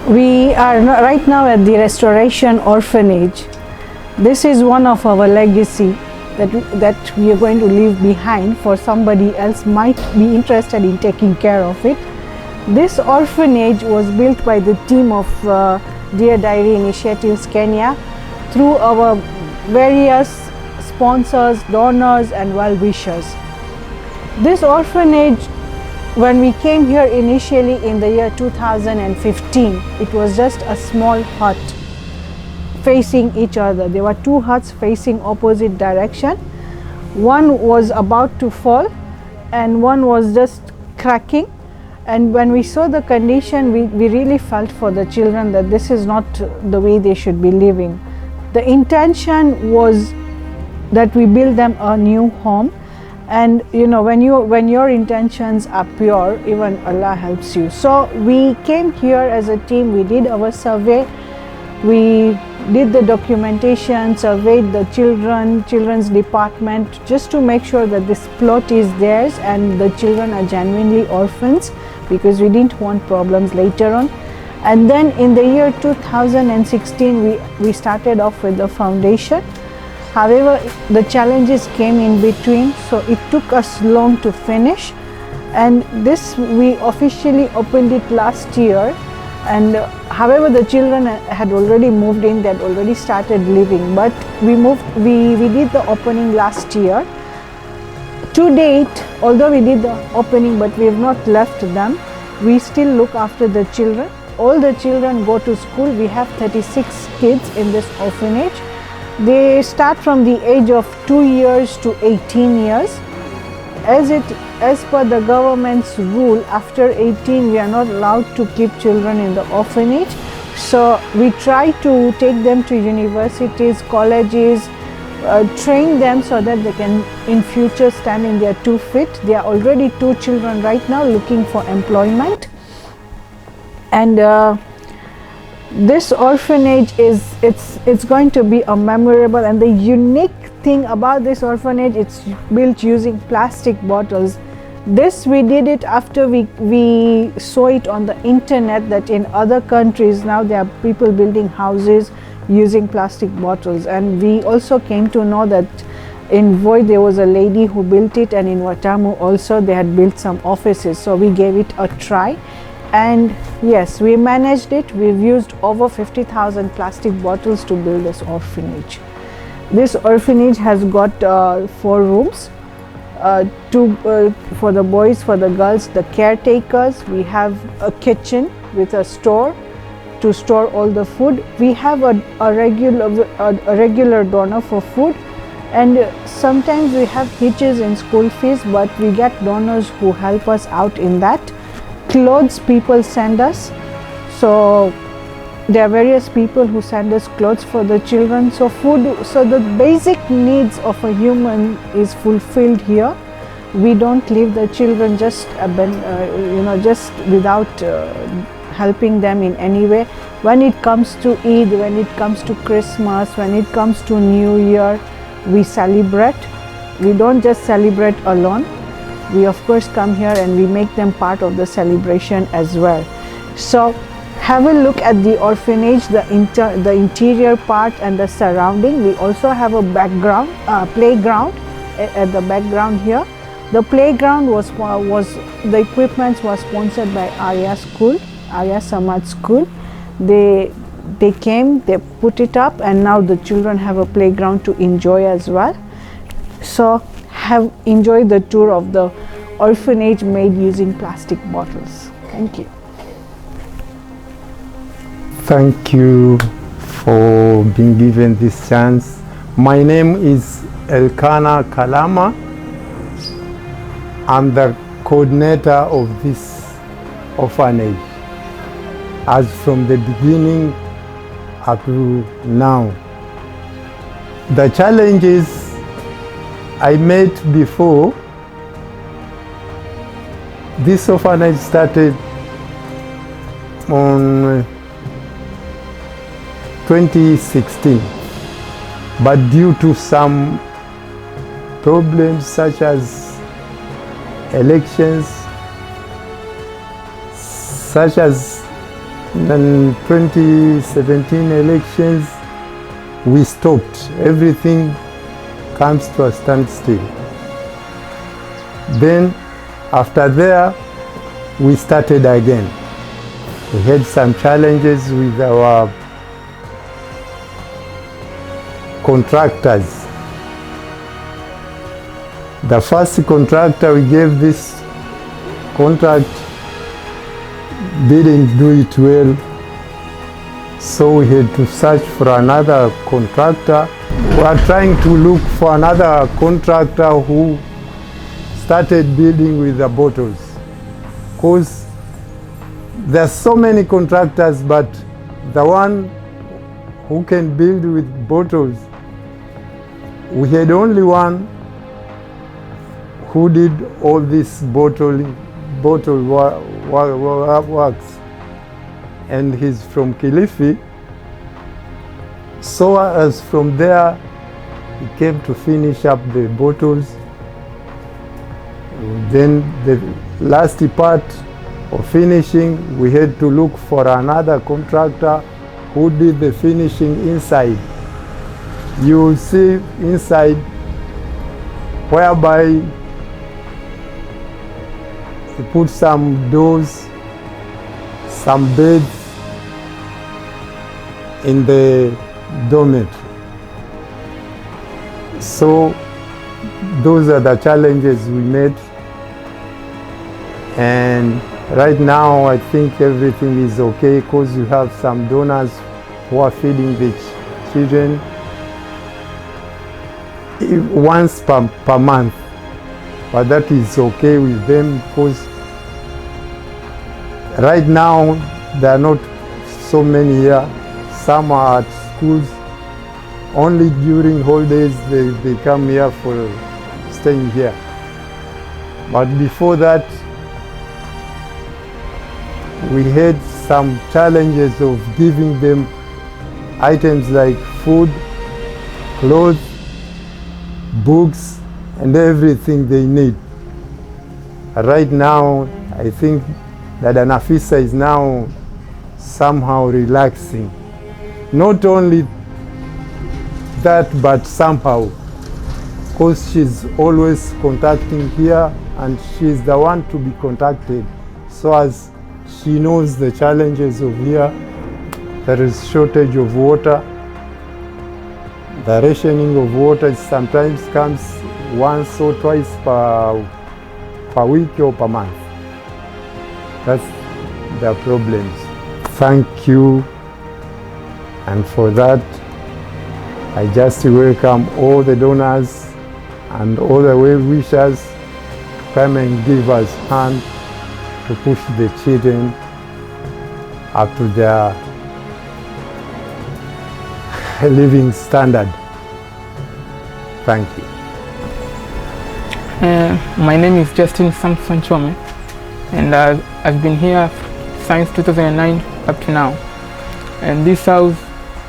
We are right now at the Restoration Orphanage. This is one of our legacy that we are going to leave behind for somebody else might be interested in taking care of it. This orphanage was built by the team of Dear Diary Initiatives Kenya through our various sponsors, donors and well-wishers. This orphanage, when we came here initially in the year 2015, it was just a small hut facing each other. There were two huts facing opposite direction. One was about to fall and one was just cracking. And when we saw the condition, we really felt for the children that this is not the way they should be living. The intention was that we build them a new home. And you know, when your intentions are pure, even Allah helps you. So we came here as a team, we did our survey, we did the documentation, surveyed the children's department, just to make sure that this plot is theirs and the children are genuinely orphans, because we didn't want problems later on. And then in the year 2016, we started off with the foundation. However, the challenges came in between, so it took us long to finish. And this, we officially opened it last year. And however, the children had already moved in, they had already started living. But we did the opening last year. To date, although we did the opening, but we have not left them, we still look after the children. All the children go to school. We have 36 kids in this orphanage. They start from the age of 2 years to 18 years. As per the government's rule, after 18 we are not allowed to keep children in the orphanage. So we try to take them to universities, colleges, train them so that they can in future stand in their 2 feet. There are already 2 children right now looking for employment. And this orphanage it's going to be a memorable, and the unique thing about this orphanage, it's built using plastic bottles. This we did it after we saw it on the internet that in other countries now there are people building houses using plastic bottles, and we also came to know that in Voi there was a lady who built it, and in Watamu also they had built some offices, so we gave it a try. And yes, we managed it. We've used over 50,000 plastic bottles to build this orphanage. This orphanage has got 4 rooms, 2 for the boys, for the girls, the caretakers. We have a kitchen with a store to store all the food. We have a regular donor for food, and sometimes we have hitches in school fees, but we get donors who help us out in that. Clothes people send us, so there are various people who send us clothes for the children. So food, so the basic needs of a human is fulfilled here. We don't leave the children just just without helping them in any way. When it comes to Eid, when it comes to Christmas, when it comes to New Year, we celebrate. We don't just celebrate alone. We of course come here and we make them part of the celebration as well. So have a look at the orphanage, the interior part and the surrounding. We also have a background playground at the background here. The playground the equipment was sponsored by Arya School, Arya Samaj School. They came, they put it up, and now the children have a playground to enjoy as well. So have enjoyed the tour of the orphanage made using plastic bottles. Thank you. Thank you for being given this chance. My name is Elkana Kalama. I'm the coordinator of this orphanage, as from the beginning up to now. The challenges I met before this orphanage started on 2016, but due to some problems such as elections, such as In 2017 elections, we stopped. Everything comes to a standstill. Then, after there, we started again. We had some challenges with our contractors. The first contractor we gave this contract didn't do it well, so we had to search for another contractor. We are trying to look for another contractor who started building with the bottles, because there's so many contractors, but the one who can build with bottles, we had only one who did all this bottle works, and he's from Kilifi. So as from there, he came to finish up the bottles. Then the last part of finishing, we had to look for another contractor who did the finishing inside. You will see inside whereby he put some doors, some beds in the dormitory. So those are the challenges we made. And right now I think everything is okay, because you have some donors who are feeding the children once per month. But that is okay with them, because right now there are not so many here. Some are at schools. Only during holidays they come here for staying here. But before that, we had some challenges of giving them items like food, clothes, books, and everything they need. Right now, I think that Nafisa is now somehow relaxing. Not only that, but somehow, because she's always contacting here, and she's the one to be contacted. So as she knows the challenges of here, there is shortage of water. The rationing of water sometimes comes once or twice per week or per month. That's the problems. Thank you, and for that I just welcome all the donors and all the well-wishers to come and give us hand to push the children up to their living standard. Thank you. My name is Justin Samson Chome, and I've been here since 2009 up to now. And this house,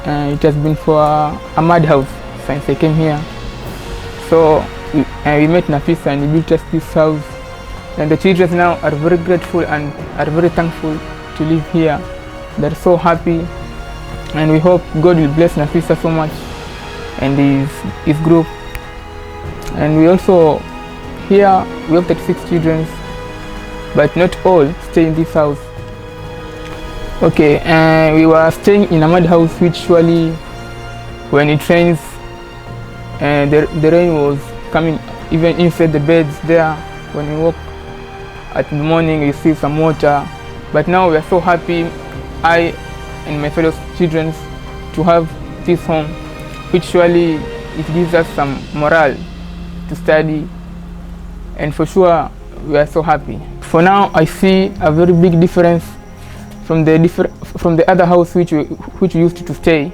it has been for a madhouse since I came here. So we met Nafisa and he built us this house. And the children now are very grateful and are very thankful to live here. They're so happy, and we hope God will bless Nafisa so much and his group. And we also here we have 36 children, but not all stay in this house. Okay, we were staying in a mud house, which surely when it rains, the rain was coming even inside the beds there. When we walk at the morning, you see some water. But now we are so happy, I and my fellow children, to have this home, which surely it gives us some morale to study, and for sure we are so happy. For now, I see a very big difference from the other house which we used to stay,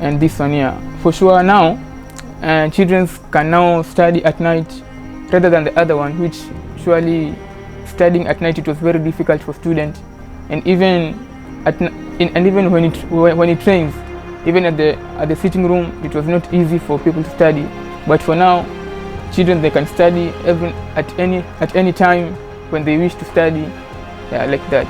and this one here. For sure now, children can now study at night rather than the other one, which surely studying at night, it was very difficult for students, and even when it rains, even at the sitting room, it was not easy for people to study. But for now, children, they can study even at any time when they wish to study, like that.